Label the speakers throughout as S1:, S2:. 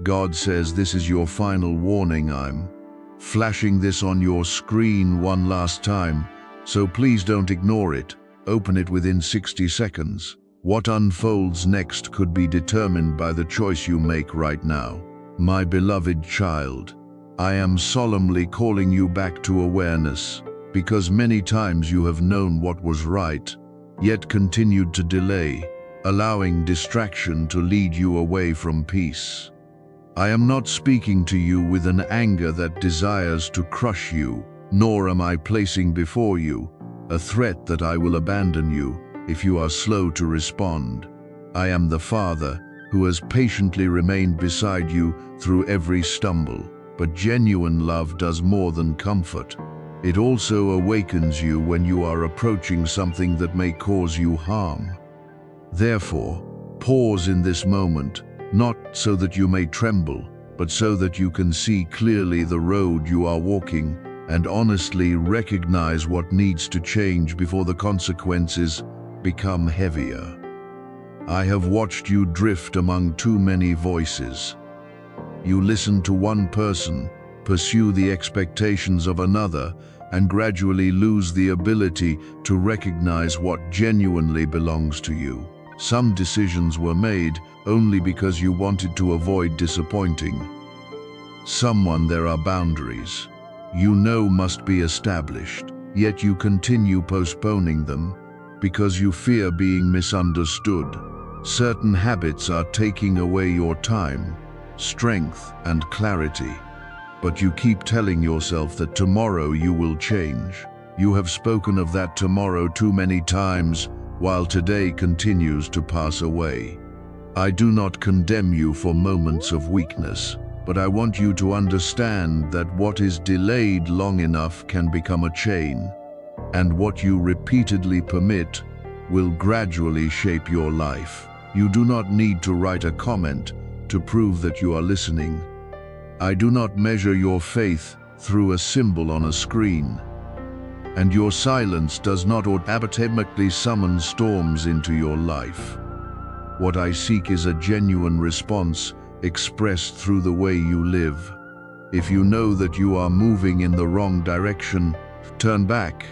S1: God says this is your final warning. I'm flashing this on your screen one last time, so please don't ignore it. Open it within 60 seconds. What unfolds next could be determined by the choice you make right now. My beloved child, I am solemnly calling you back to awareness, because many times you have known what was right, yet continued to delay, allowing distraction to lead you away from peace. I am not speaking to you with an anger that desires to crush you, nor am I placing before you a threat that I will abandon you if you are slow to respond. I am the Father who has patiently remained beside you through every stumble. But genuine love does more than comfort. It also awakens you when you are approaching something that may cause you harm. Therefore, pause in this moment, not so that you may tremble, but so that you can see clearly the road you are walking and honestly recognize what needs to change before the consequences become heavier. I have watched you drift among too many voices. You listen to one person, pursue the expectations of another, and gradually lose the ability to recognize what genuinely belongs to you. Some decisions were made only because you wanted to avoid disappointing someone. There are boundaries you know must be established, yet you continue postponing them because you fear being misunderstood. Certain habits are taking away your time, strength, and clarity, but you keep telling yourself that tomorrow you will change. You have spoken of that tomorrow too many times, while today continues to pass away. I do not condemn you for moments of weakness, but I want you to understand that what is delayed long enough can become a chain, and what you repeatedly permit will gradually shape your life. You do not need to write a comment to prove that you are listening. I do not measure your faith through a symbol on a screen, and your silence does not automatically summon storms into your life. What I seek is a genuine response expressed through the way you live. If you know that you are moving in the wrong direction, turn back.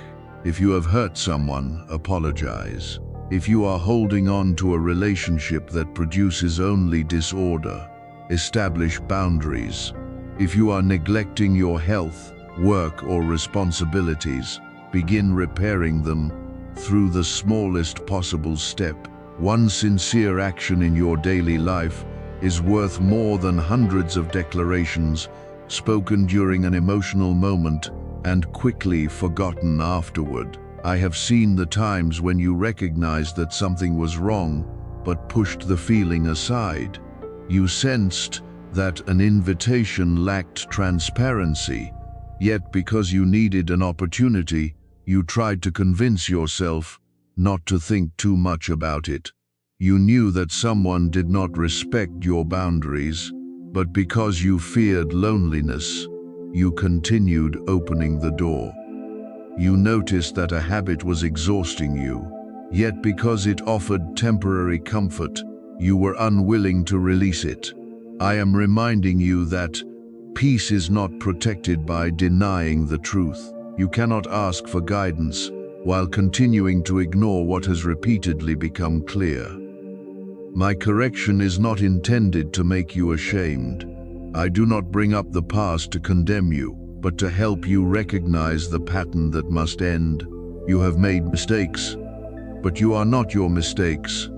S1: If you have hurt someone, apologize. If you are holding on to a relationship that produces only disorder, establish boundaries. If you are neglecting your health, work, or responsibilities, begin repairing them through the smallest possible step. One sincere action in your daily life is worth more than hundreds of declarations spoken during an emotional moment and quickly forgotten afterward. I have seen the times when you recognized that something was wrong, but pushed the feeling aside. You sensed that an invitation lacked transparency, yet because you needed an opportunity, you tried to convince yourself not to think too much about it. You knew that someone did not respect your boundaries, but because you feared loneliness, you continued opening the door. You noticed that a habit was exhausting you, yet because it offered temporary comfort, you were unwilling to release it. I am reminding you that peace is not protected by denying the truth. You cannot ask for guidance while continuing to ignore what has repeatedly become clear. My correction is not intended to make you ashamed. I do not bring up the past to condemn you, but to help you recognize the pattern that must end. You have made mistakes, but you are not your mistakes.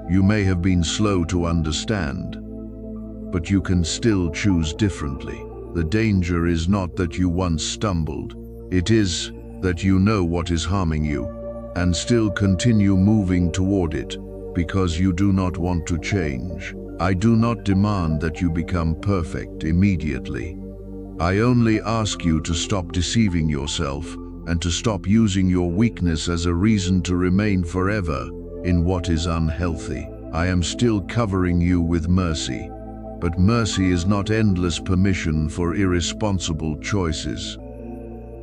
S1: You may have been slow to understand, but you can still choose differently. The danger is not that you once stumbled. It is that you know what is harming you and still continue moving toward it because you do not want to change. I do not demand that you become perfect immediately. I only ask you to stop deceiving yourself and to stop using your weakness as a reason to remain forever in what is unhealthy. I am still covering you with mercy, but mercy is not endless permission for irresponsible choices.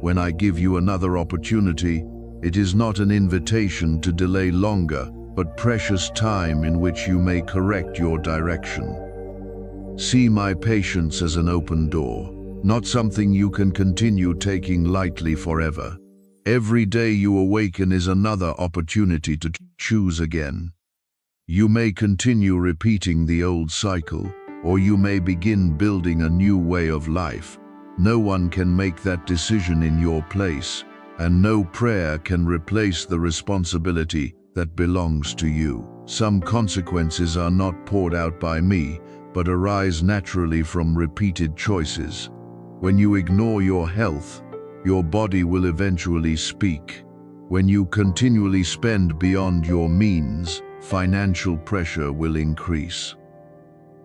S1: When I give you another opportunity, it is not an invitation to delay longer, but precious time in which you may correct your direction. See my patience as an open door, not something you can continue taking lightly forever. Every day you awaken is another opportunity to choose again. You may continue repeating the old cycle, or you may begin building a new way of life. No one can make that decision in your place, and no prayer can replace the responsibility that belongs to you. Some consequences are not poured out by me, but arise naturally from repeated choices. When you ignore your health, your body will eventually speak. When you continually spend beyond your means, financial pressure will increase.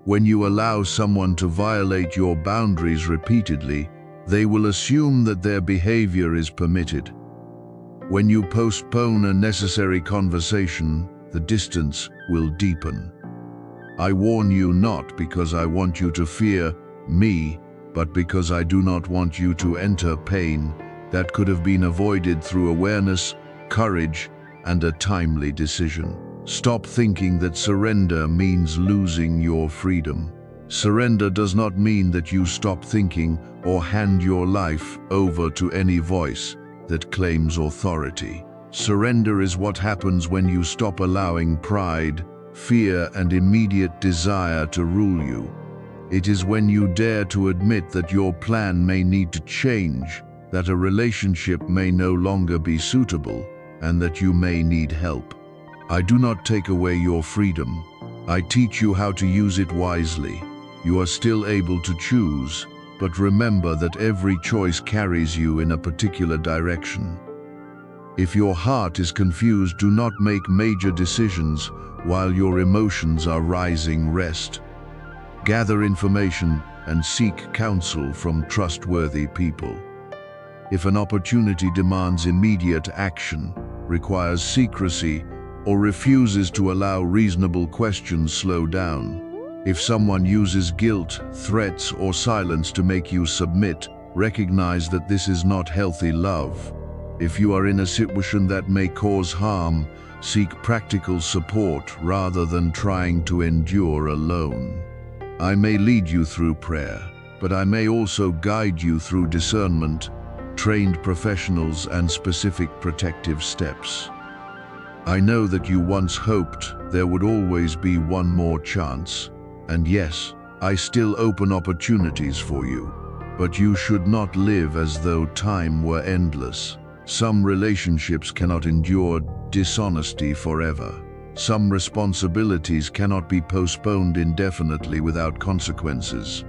S1: When you allow someone to violate your boundaries repeatedly, they will assume that their behavior is permitted. When you postpone a necessary conversation, the distance will deepen. I warn you not because I want you to fear me, but because I do not want you to enter pain that could have been avoided through awareness, courage, and a timely decision. Stop thinking that surrender means losing your freedom. Surrender does not mean that you stop thinking or hand your life over to any voice that claims authority. Surrender is what happens when you stop allowing pride, fear, and immediate desire to rule you. It is when you dare to admit that your plan may need to change, that a relationship may no longer be suitable, and that you may need help. I do not take away your freedom. I teach you how to use it wisely. You are still able to choose, but remember that every choice carries you in a particular direction. If your heart is confused, do not make major decisions while your emotions are rising. Rest. Gather information and seek counsel from trustworthy people. If an opportunity demands immediate action, requires secrecy, or refuses to allow reasonable questions, slow down. If someone uses guilt, threats, or silence to make you submit, recognize that this is not healthy love. If you are in a situation that may cause harm, seek practical support rather than trying to endure alone. I may lead you through prayer, but I may also guide you through discernment, trained professionals, and specific protective steps. I know that you once hoped there would always be one more chance, and yes, I still open opportunities for you, but you should not live as though time were endless. Some relationships cannot endure dishonesty forever. Some responsibilities cannot be postponed indefinitely without consequences.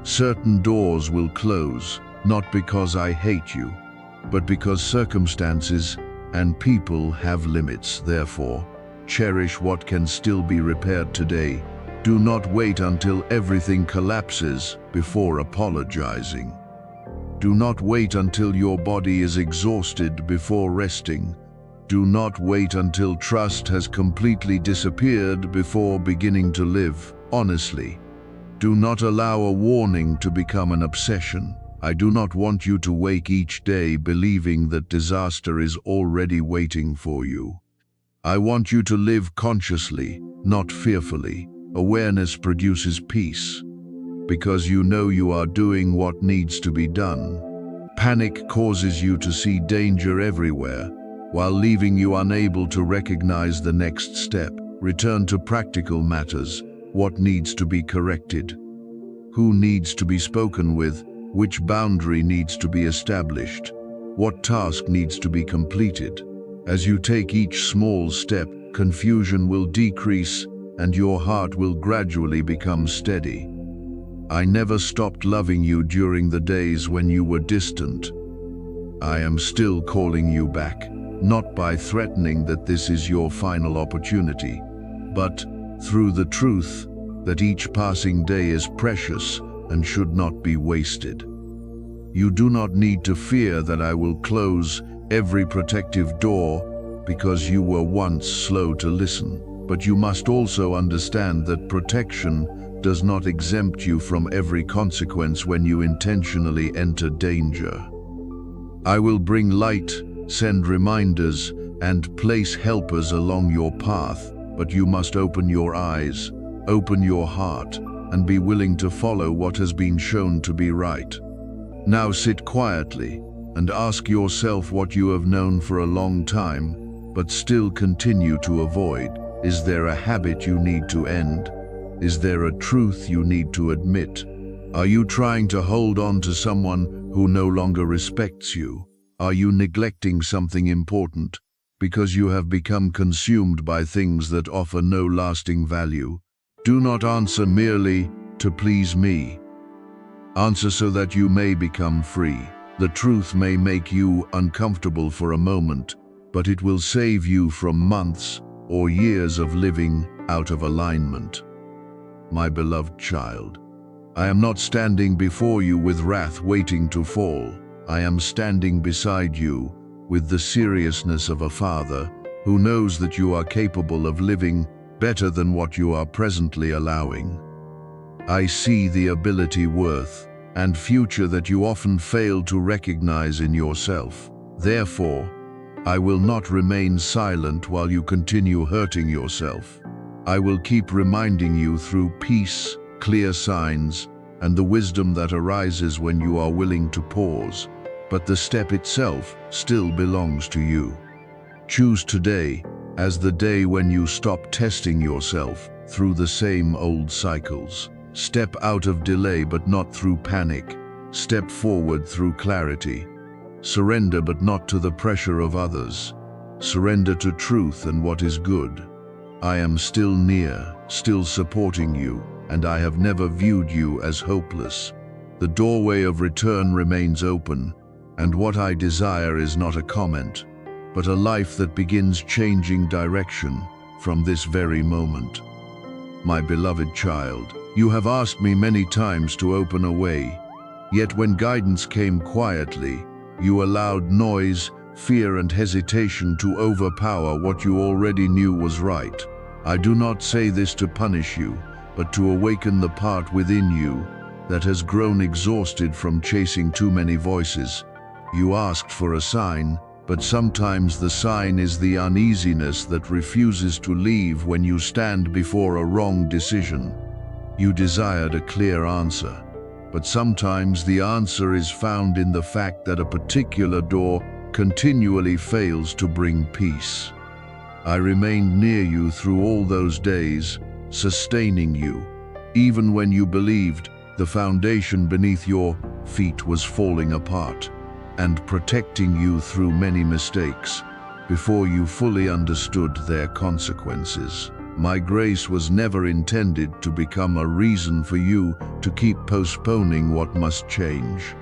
S1: Certain doors will close, not because I hate you, but because circumstances and people have limits. Therefore, cherish what can still be repaired today. Do not wait until everything collapses before apologizing. Do not wait until your body is exhausted before resting. Do not wait until trust has completely disappeared before beginning to live honestly. Do not allow a warning to become an obsession. I do not want you to wake each day believing that disaster is already waiting for you. I want you to live consciously, not fearfully. Awareness produces peace, because you know you are doing what needs to be done. Panic causes you to see danger everywhere, while leaving you unable to recognize the next step. Return to practical matters. What needs to be corrected? Who needs to be spoken with? Which boundary needs to be established? What task needs to be completed? As you take each small step, confusion will decrease and your heart will gradually become steady. I never stopped loving you during the days when you were distant. I am still calling you back, not by threatening that this is your final opportunity, but through the truth that each passing day is precious and should not be wasted. You do not need to fear that I will close every protective door because you were once slow to listen. But you must also understand that protection does not exempt you from every consequence when you intentionally enter danger. I will bring light, send reminders, and place helpers along your path, but you must open your eyes, open your heart, and be willing to follow what has been shown to be right. Now sit quietly and ask yourself what you have known for a long time, but still continue to avoid. Is there a habit you need to end? Is there a truth you need to admit? Are you trying to hold on to someone who no longer respects you? Are you neglecting something important because you have become consumed by things that offer no lasting value? Do not answer merely to please me. Answer so that you may become free. The truth may make you uncomfortable for a moment, but it will save you from months or years of living out of alignment. My beloved child, I am not standing before you with wrath waiting to fall. I am standing beside you with the seriousness of a father who knows that you are capable of living better than what you are presently allowing. I see the ability, worth, and future that you often fail to recognize in yourself. Therefore, I will not remain silent while you continue hurting yourself. I will keep reminding you through peace, clear signs, and the wisdom that arises when you are willing to pause. But the step itself still belongs to you. Choose today as the day when you stop testing yourself through the same old cycles. Step out of delay but not through panic. Step forward through clarity. Surrender but not to the pressure of others. Surrender to truth and what is good. I am still near, still supporting you, and I have never viewed you as hopeless. The doorway of return remains open, and what I desire is not a comment, but a life that begins changing direction from this very moment. My beloved child, you have asked me many times to open a way, yet when guidance came quietly, you allowed noise, fear, and hesitation to overpower what you already knew was right. I do not say this to punish you, but to awaken the part within you that has grown exhausted from chasing too many voices. You asked for a sign, but sometimes the sign is the uneasiness that refuses to leave when you stand before a wrong decision. You desired a clear answer, but sometimes the answer is found in the fact that a particular door continually fails to bring peace. I remained near you through all those days, sustaining you, even when you believed the foundation beneath your feet was falling apart, and protecting you through many mistakes before you fully understood their consequences. My grace was never intended to become a reason for you to keep postponing what must change.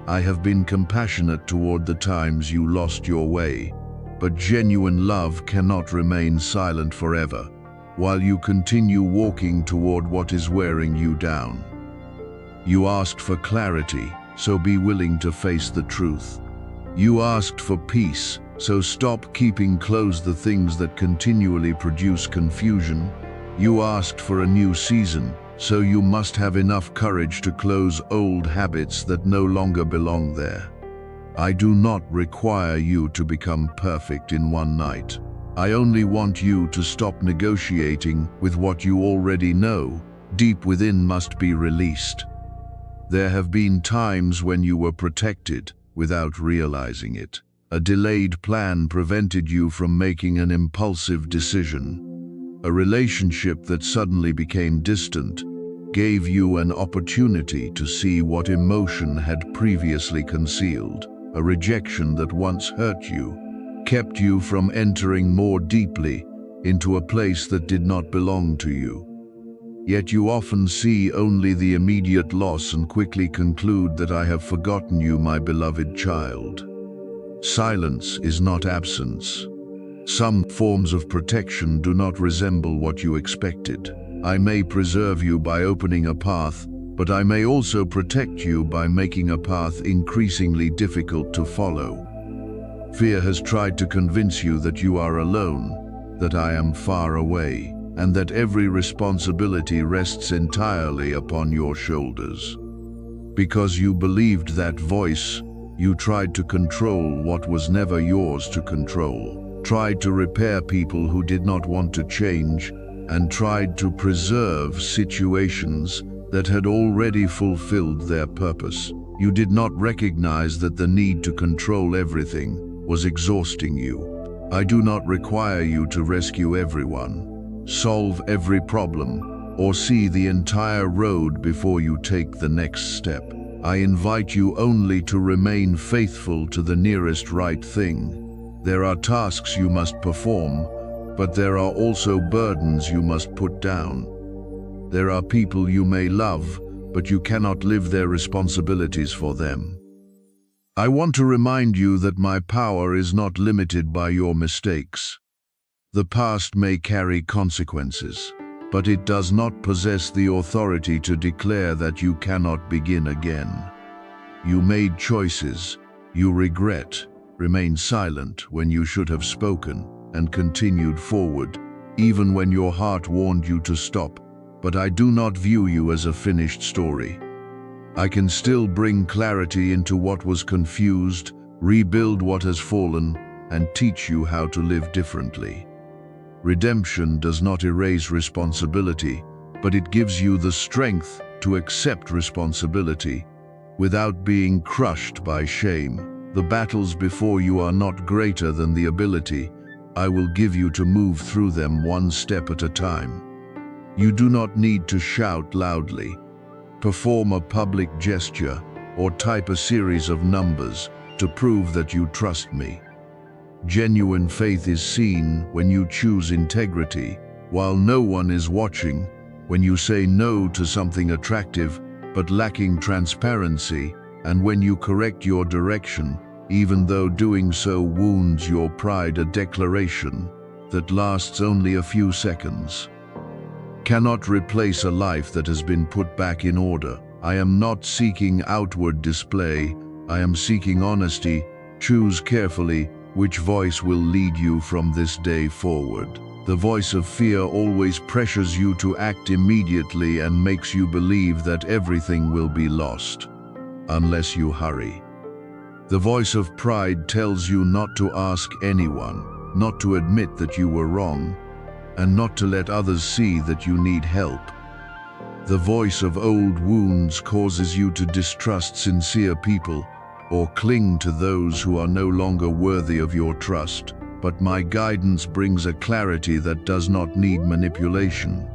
S1: I have been compassionate toward the times you lost your way, but genuine love cannot remain silent forever while you continue walking toward what is wearing you down. You asked for clarity, so be willing to face the truth. You asked for peace, so stop keeping close the things that continually produce confusion. You asked for a new season, so you must have enough courage to close old habits that no longer belong there. I do not require you to become perfect in one night. I only want you to stop negotiating with what you already know deep within must be released. There have been times when you were protected without realizing it. A delayed plan prevented you from making an impulsive decision. A relationship that suddenly became distant gave you an opportunity to see what emotion had previously concealed. A rejection that once hurt you kept you from entering more deeply into a place that did not belong to you. Yet you often see only the immediate loss and quickly conclude that I have forgotten you, my beloved child. Silence is not absence. Some forms of protection do not resemble what you expected. I may preserve you by opening a path, but I may also protect you by making a path increasingly difficult to follow. Fear has tried to convince you that you are alone, that I am far away, and that every responsibility rests entirely upon your shoulders. Because you believed that voice, you tried to control what was never yours to control, tried to repair people who did not want to change, and tried to preserve situations that had already fulfilled their purpose. You did not recognize that the need to control everything was exhausting you. I do not require you to rescue everyone, solve every problem, or see the entire road before you take the next step. I invite you only to remain faithful to the nearest right thing. There are tasks you must perform, but there are also burdens you must put down. There are people you may love, but you cannot live their responsibilities for them. I want to remind you that my power is not limited by your mistakes. The past may carry consequences, but it does not possess the authority to declare that you cannot begin again. You made choices you regret, remained silent when you should have spoken, and continued forward, even when your heart warned you to stop. But I do not view you as a finished story. I can still bring clarity into what was confused, rebuild what has fallen, and teach you how to live differently. Redemption does not erase responsibility, but it gives you the strength to accept responsibility without being crushed by shame. The battles before you are not greater than the ability I will give you to move through them one step at a time. You do not need to shout loudly, perform a public gesture, or type a series of numbers to prove that you trust me. Genuine faith is seen when you choose integrity, while no one is watching, when you say no to something attractive but lacking transparency, and when you correct your direction, even though doing so wounds your pride. A declaration that lasts only a few seconds cannot replace a life that has been put back in order. I am not seeking outward display, I am seeking honesty. Choose carefully which voice will lead you from this day forward. The voice of fear always pressures you to act immediately and makes you believe that everything will be lost unless you hurry. The voice of pride tells you not to ask anyone, not to admit that you were wrong, and not to let others see that you need help. The voice of old wounds causes you to distrust sincere people or cling to those who are no longer worthy of your trust. But my guidance brings a clarity that does not need manipulation.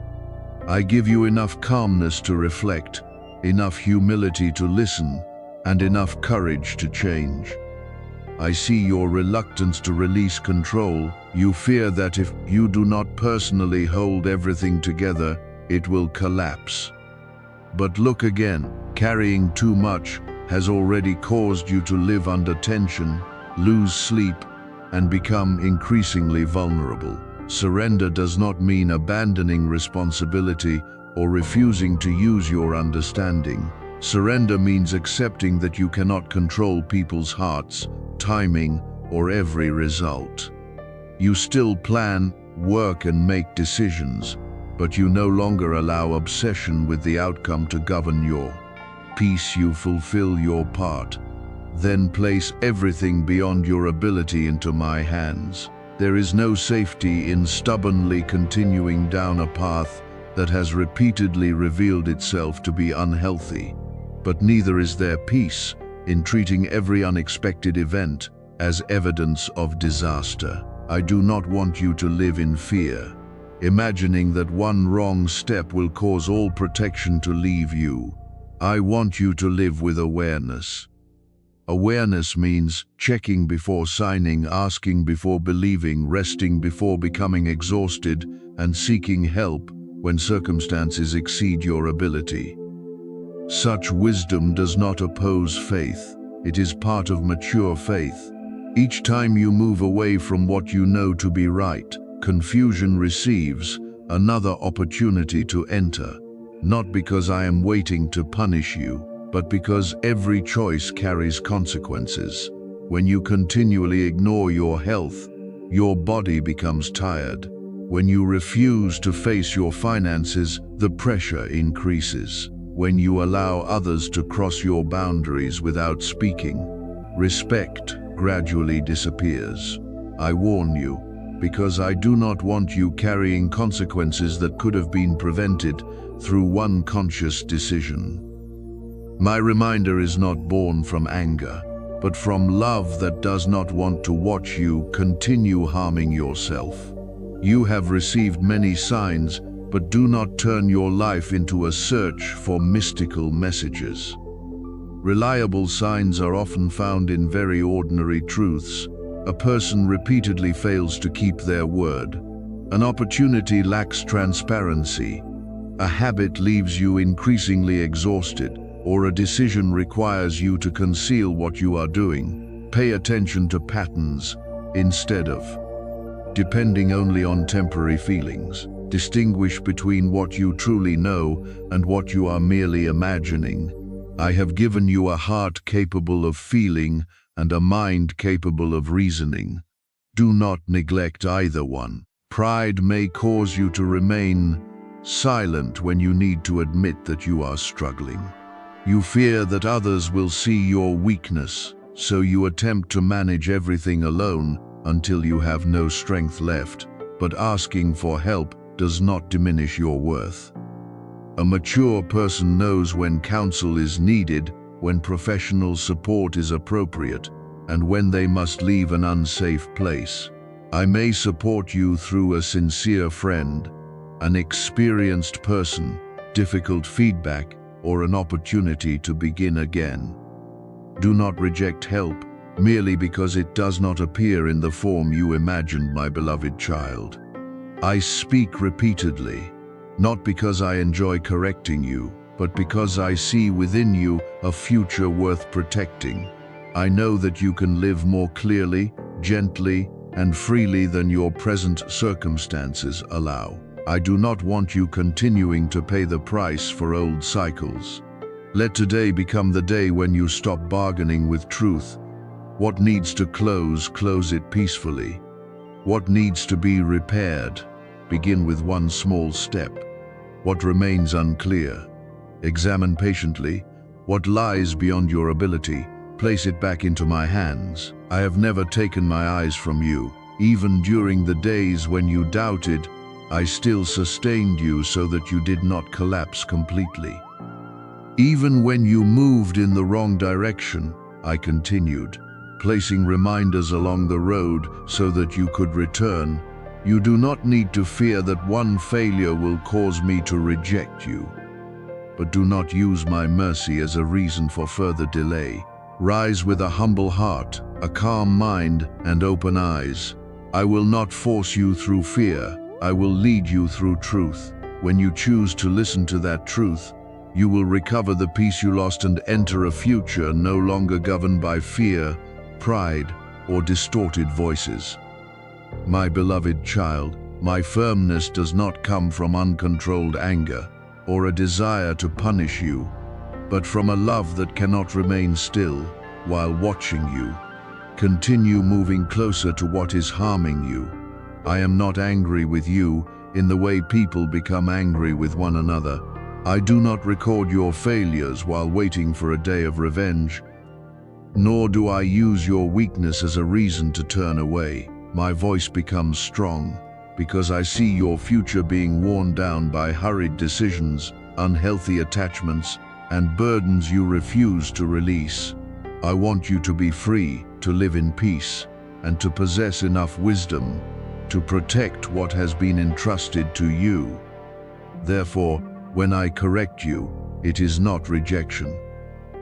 S1: I give you enough calmness to reflect, enough humility to listen, and enough courage to change. I see your reluctance to release control. You fear that if you do not personally hold everything together, it will collapse. But look again, carrying too much has already caused you to live under tension, lose sleep, and become increasingly vulnerable. Surrender does not mean abandoning responsibility or refusing to use your understanding. Surrender means accepting that you cannot control people's hearts, timing, or every result. You still plan, work, and make decisions, but you no longer allow obsession with the outcome to govern your peace. You fulfill your part, then place everything beyond your ability into my hands. There is no safety in stubbornly continuing down a path that has repeatedly revealed itself to be unhealthy, but neither is there peace in treating every unexpected event as evidence of disaster. I do not want you to live in fear, imagining that one wrong step will cause all protection to leave you. I want you to live with awareness. Awareness means checking before signing, asking before believing, resting before becoming exhausted, and seeking help when circumstances exceed your ability. Such wisdom does not oppose faith. It is part of mature faith. Each time you move away from what you know to be right, confusion receives another opportunity to enter. Not because I am waiting to punish you, but because every choice carries consequences. When you continually ignore your health, your body becomes tired. When you refuse to face your finances, the pressure increases. When you allow others to cross your boundaries without speaking, respect gradually disappears. I warn you, because I do not want you carrying consequences that could have been prevented through one conscious decision. My reminder is not born from anger, but from love that does not want to watch you continue harming yourself. You have received many signs, but do not turn your life into a search for mystical messages. Reliable signs are often found in very ordinary truths. A person repeatedly fails to keep their word. An opportunity lacks transparency. A habit leaves you increasingly exhausted, or a decision requires you to conceal what you are doing. Pay attention to patterns instead of depending only on temporary feelings. Distinguish between what you truly know and what you are merely imagining. I have given you a heart capable of feeling and a mind capable of reasoning. Do not neglect either one. Pride may cause you to remain silent when you need to admit that you are struggling. You fear that others will see your weakness, so you attempt to manage everything alone until you have no strength left, but asking for help does not diminish your worth. A mature person knows when counsel is needed, when professional support is appropriate, and when they must leave an unsafe place. I may support you through a sincere friend, an experienced person, difficult feedback, or an opportunity to begin again. Do not reject help merely because it does not appear in the form you imagined, my beloved child. I speak repeatedly, not because I enjoy correcting you, but because I see within you a future worth protecting. I know that you can live more clearly, gently, and freely than your present circumstances allow. I do not want you continuing to pay the price for old cycles. Let today become the day when you stop bargaining with truth. What needs to close, close it peacefully. What needs to be repaired, begin with one small step. What remains unclear, examine patiently. What lies beyond your ability, place it back into my hands. I have never taken my eyes from you. Even during the days when you doubted, I still sustained you so that you did not collapse completely. Even when you moved in the wrong direction, I continued, placing reminders along the road so that you could return. You do not need to fear that one failure will cause me to reject you. But do not use my mercy as a reason for further delay. Rise with a humble heart, a calm mind, and open eyes. I will not force you through fear. I will lead you through truth. When you choose to listen to that truth, you will recover the peace you lost and enter a future no longer governed by fear, pride, or distorted voices. My beloved child, my firmness does not come from uncontrolled anger or a desire to punish you, but from a love that cannot remain still while watching you. Continue moving closer to what is harming you. I am not angry with you in the way people become angry with one another. I do not record your failures while waiting for a day of revenge, nor do I use your weakness as a reason to turn away. My voice becomes strong because I see your future being worn down by hurried decisions, unhealthy attachments, and burdens you refuse to release. I want you to be free, to live in peace, and to possess enough wisdom to protect what has been entrusted to you. Therefore, when I correct you, it is not rejection.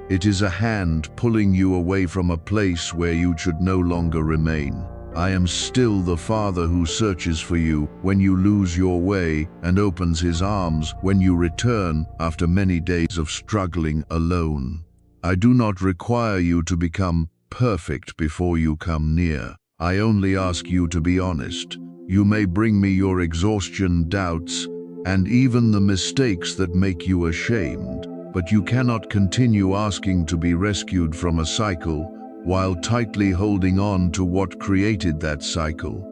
S1: It is a hand pulling you away from a place where you should no longer remain. I am still the Father who searches for you when you lose your way and opens his arms when you return after many days of struggling alone. I do not require you to become perfect before you come near. I only ask you to be honest. You may bring me your exhaustion, doubts, and even the mistakes that make you ashamed, but you cannot continue asking to be rescued from a cycle while tightly holding on to what created that cycle.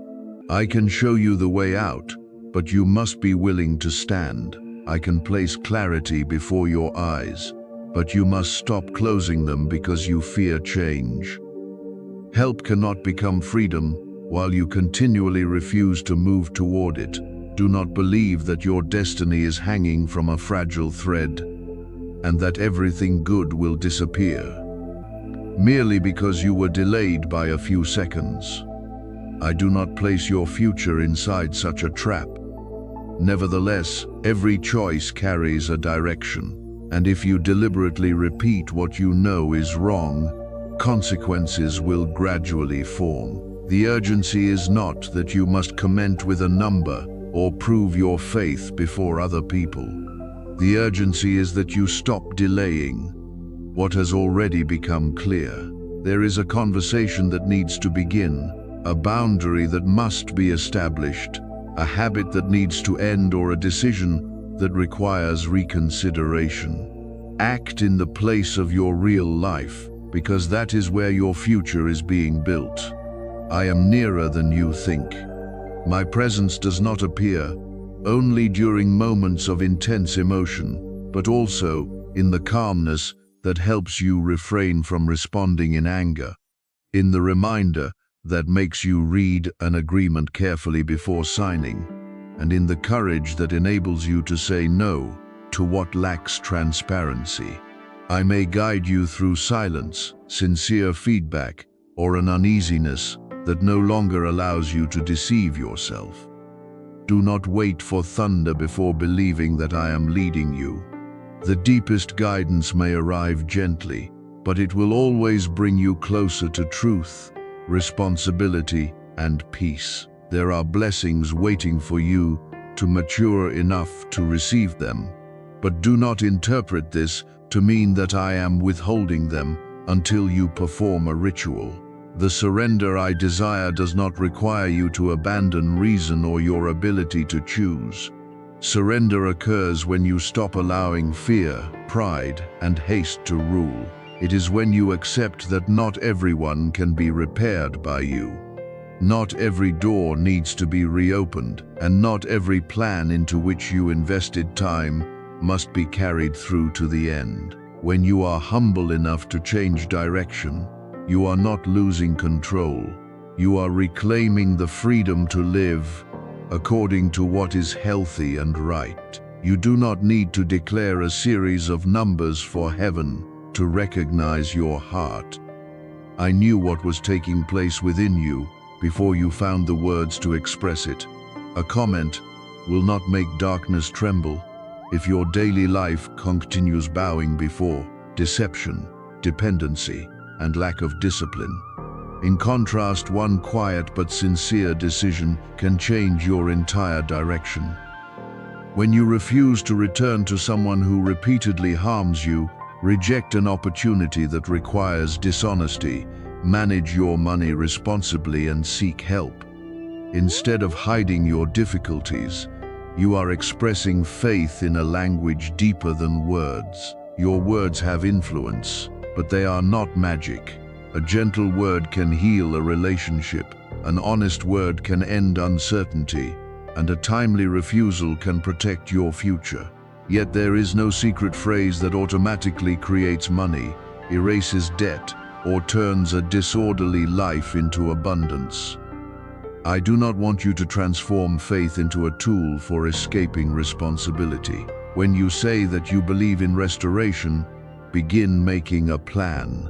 S1: I can show you the way out, but you must be willing to stand. I can place clarity before your eyes, but you must stop closing them because you fear change. Help cannot become freedom while you continually refuse to move toward it. Do not believe that your destiny is hanging from a fragile thread, and that everything good will disappear, merely because you were delayed by a few seconds. I do not place your future inside such a trap. Nevertheless, every choice carries a direction, and if you deliberately repeat what you know is wrong, consequences will gradually form. The urgency is not that you must comment with a number or prove your faith before other people. The urgency is that you stop delaying what has already become clear. There is a conversation that needs to begin, a boundary that must be established, a habit that needs to end, or a decision that requires reconsideration. Act in the place of your real life, because that is where your future is being built. I am nearer than you think. My presence does not appear only during moments of intense emotion, but also in the calmness that helps you refrain from responding in anger, in the reminder that makes you read an agreement carefully before signing, and in the courage that enables you to say no to what lacks transparency. I may guide you through silence, sincere feedback, or an uneasiness that no longer allows you to deceive yourself. Do not wait for thunder before believing that I am leading you. The deepest guidance may arrive gently, but it will always bring you closer to truth, responsibility, and peace. There are blessings waiting for you to mature enough to receive them, but do not interpret this to mean that I am withholding them until you perform a ritual. The surrender I desire does not require you to abandon reason or your ability to choose. Surrender occurs when you stop allowing fear, pride, and haste to rule. It is when you accept that not everyone can be repaired by you. Not every door needs to be reopened, and not every plan into which you invested time must be carried through to the end. When you are humble enough to change direction, you are not losing control. You are reclaiming the freedom to live according to what is healthy and right. You do not need to declare a series of numbers for heaven to recognize your heart. I knew what was taking place within you before you found the words to express it. A comment will not make darkness tremble if your daily life continues bowing before deception, dependency, and lack of discipline. In contrast, one quiet but sincere decision can change your entire direction. When you refuse to return to someone who repeatedly harms you, reject an opportunity that requires dishonesty, manage your money responsibly, and seek help. Instead of hiding your difficulties, you are expressing faith in a language deeper than words. Your words have influence, but they are not magic. A gentle word can heal a relationship, an honest word can end uncertainty, and a timely refusal can protect your future. Yet there is no secret phrase that automatically creates money, erases debt, or turns a disorderly life into abundance. I do not want you to transform faith into a tool for escaping responsibility. When you say that you believe in restoration, begin making a plan.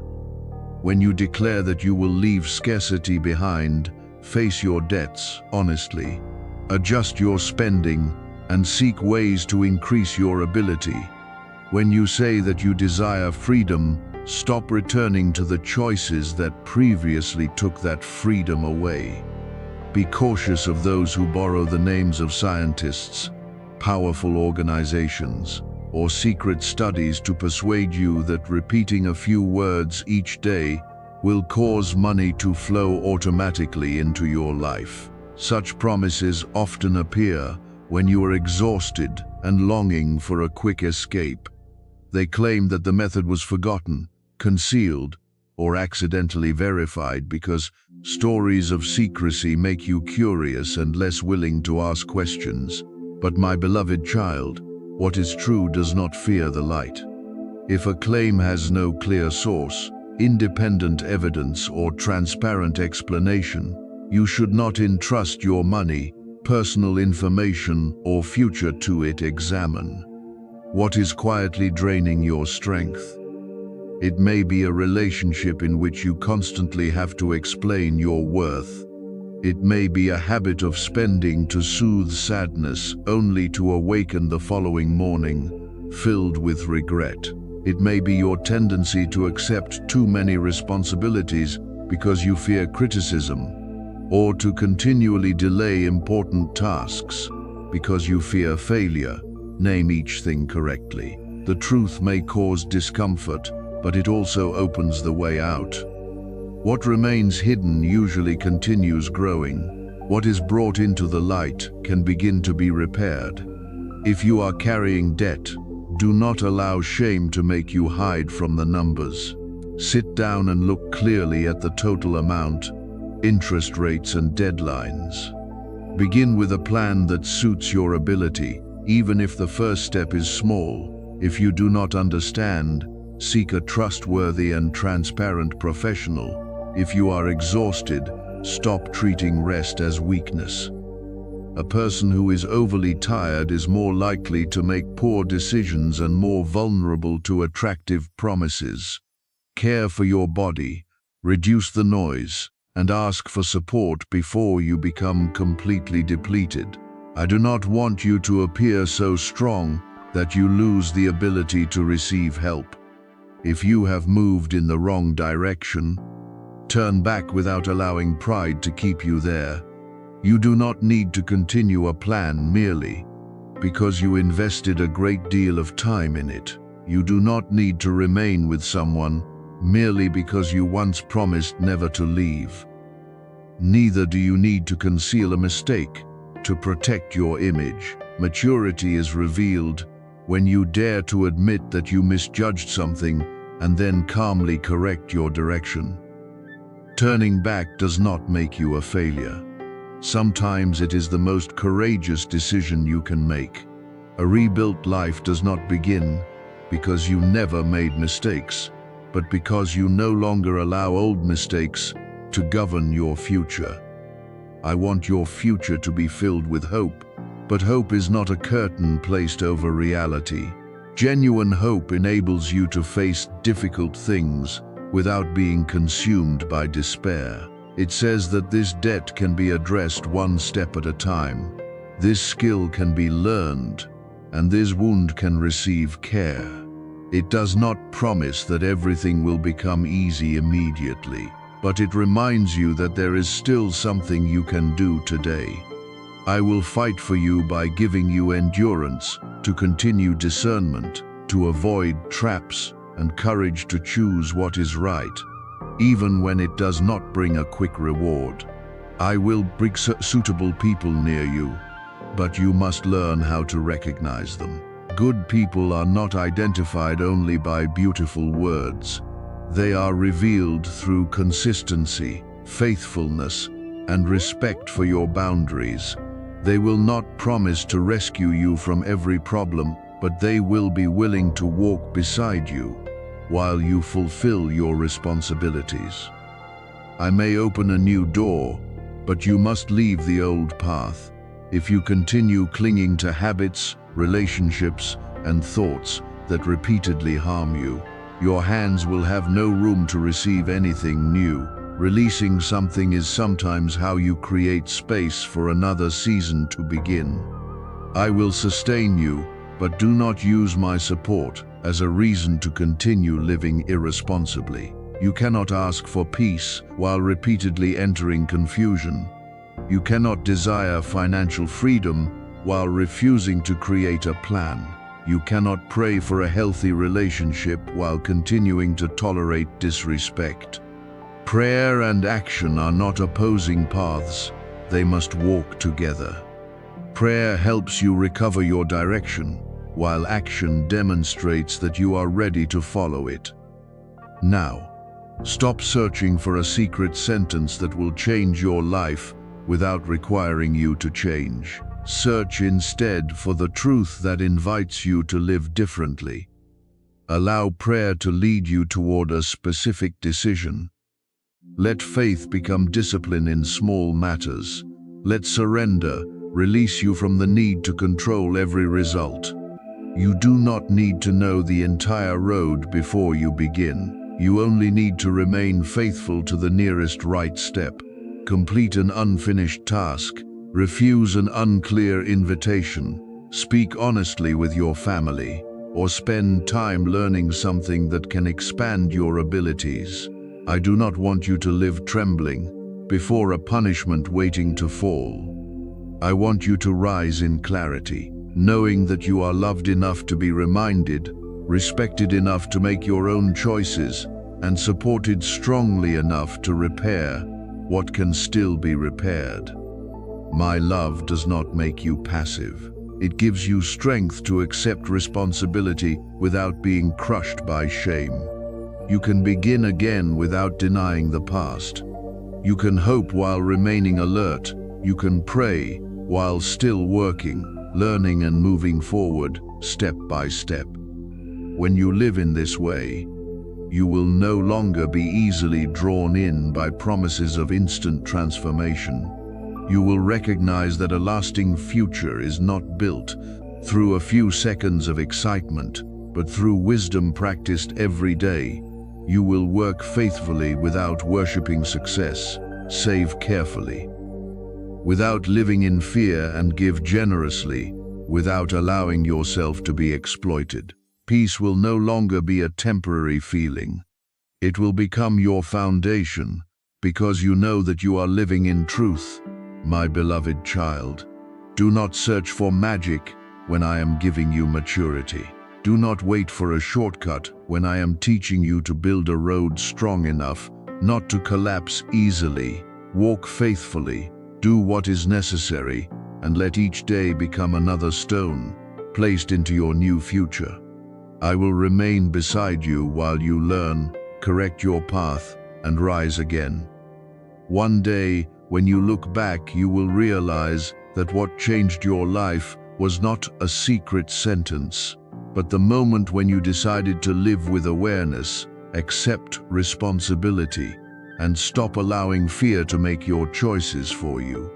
S1: When you declare that you will leave scarcity behind, face your debts honestly. Adjust your spending and seek ways to increase your ability. When you say that you desire freedom, stop returning to the choices that previously took that freedom away. Be cautious of those who borrow the names of scientists, powerful organizations, or secret studies to persuade you that repeating a few words each day will cause money to flow automatically into your life. Such promises often appear when you are exhausted and longing for a quick escape. They claim that the method was forgotten, concealed, or accidentally verified because stories of secrecy make you curious and less willing to ask questions. But my beloved child, what is true does not fear the light. If a claim has no clear source, independent evidence, or transparent explanation, You should not entrust your money, personal information, or future to it. Examine what is quietly draining your strength. It may be a relationship in which you constantly have to explain your worth. It may be a habit of spending to soothe sadness, only to awaken the following morning filled with regret. It may be your tendency to accept too many responsibilities because you fear criticism, or to continually delay important tasks because you fear failure. Name each thing correctly. The truth may cause discomfort, but it also opens the way out. What remains hidden usually continues growing. What is brought into the light can begin to be repaired. If you are carrying debt, do not allow shame to make you hide from the numbers. Sit down and look clearly at the total amount, interest rates and deadlines. Begin with a plan that suits your ability, even if the first step is small. If you do not understand, seek a trustworthy and transparent professional. If you are exhausted, stop treating rest as weakness. A person who is overly tired is more likely to make poor decisions and more vulnerable to attractive promises. Care for your body, reduce the noise, and ask for support before you become completely depleted. I do not want you to appear so strong that you lose the ability to receive help. If you have moved in the wrong direction, turn back without allowing pride to keep you there. You do not need to continue a plan merely because you invested a great deal of time in it. You do not need to remain with someone merely because you once promised never to leave. Neither do you need to conceal a mistake to protect your image. Maturity is revealed when you dare to admit that you misjudged something and then calmly correct your direction. Turning back does not make you a failure. Sometimes it is the most courageous decision you can make. A rebuilt life does not begin because you never made mistakes, but because you no longer allow old mistakes to govern your future. I want your future to be filled with hope, but hope is not a curtain placed over reality. Genuine hope enables you to face difficult things without being consumed by despair. It says that this debt can be addressed one step at a time. This skill can be learned, and this wound can receive care. It does not promise that everything will become easy immediately, but it reminds you that there is still something you can do today. I will fight for you by giving you endurance to continue discernment, to avoid traps, and courage to choose what is right, even when it does not bring a quick reward. I will bring suitable people near you, but you must learn how to recognize them. Good people are not identified only by beautiful words. They are revealed through consistency, faithfulness, and respect for your boundaries. They will not promise to rescue you from every problem, but they will be willing to walk beside you while you fulfill your responsibilities. I may open a new door, but you must leave the old path. If you continue clinging to habits, relationships, and thoughts that repeatedly harm you, your hands will have no room to receive anything new. Releasing something is sometimes how you create space for another season to begin. I will sustain you, but do not use my support as a reason to continue living irresponsibly. You cannot ask for peace while repeatedly entering confusion. You cannot desire financial freedom while refusing to create a plan. You cannot pray for a healthy relationship while continuing to tolerate disrespect. Prayer and action are not opposing paths, they must walk together. Prayer helps you recover your direction, while action demonstrates that you are ready to follow it. Now, stop searching for a secret sentence that will change your life without requiring you to change. Search instead for the truth that invites you to live differently. Allow prayer to lead you toward a specific decision. Let faith become discipline in small matters. Let surrender release you from the need to control every result. You do not need to know the entire road before you begin. You only need to remain faithful to the nearest right step. Complete an unfinished task. Refuse an unclear invitation. Speak honestly with your family, or spend time learning something that can expand your abilities. I do not want you to live trembling before a punishment waiting to fall. I want you to rise in clarity, knowing that you are loved enough to be reminded, respected enough to make your own choices, and supported strongly enough to repair what can still be repaired. My love does not make you passive. It gives you strength to accept responsibility without being crushed by shame. You can begin again without denying the past. You can hope while remaining alert. You can pray while still working, learning and moving forward step by step. When you live in this way, you will no longer be easily drawn in by promises of instant transformation. You will recognize that a lasting future is not built through a few seconds of excitement, but through wisdom practiced every day. You will work faithfully without worshiping success, save carefully, without living in fear, and give generously, without allowing yourself to be exploited. Peace will no longer be a temporary feeling. It will become your foundation, because you know that you are living in truth. My beloved child, do not search for magic when I am giving you maturity. Do not wait for a shortcut when I am teaching you to build a road strong enough not to collapse easily. Walk faithfully, do what is necessary, and let each day become another stone placed into your new future. I will remain beside you while you learn, correct your path, and rise again. One day, when you look back, you will realize that what changed your life was not a secret sentence, but the moment when you decided to live with awareness, accept responsibility, and stop allowing fear to make your choices for you.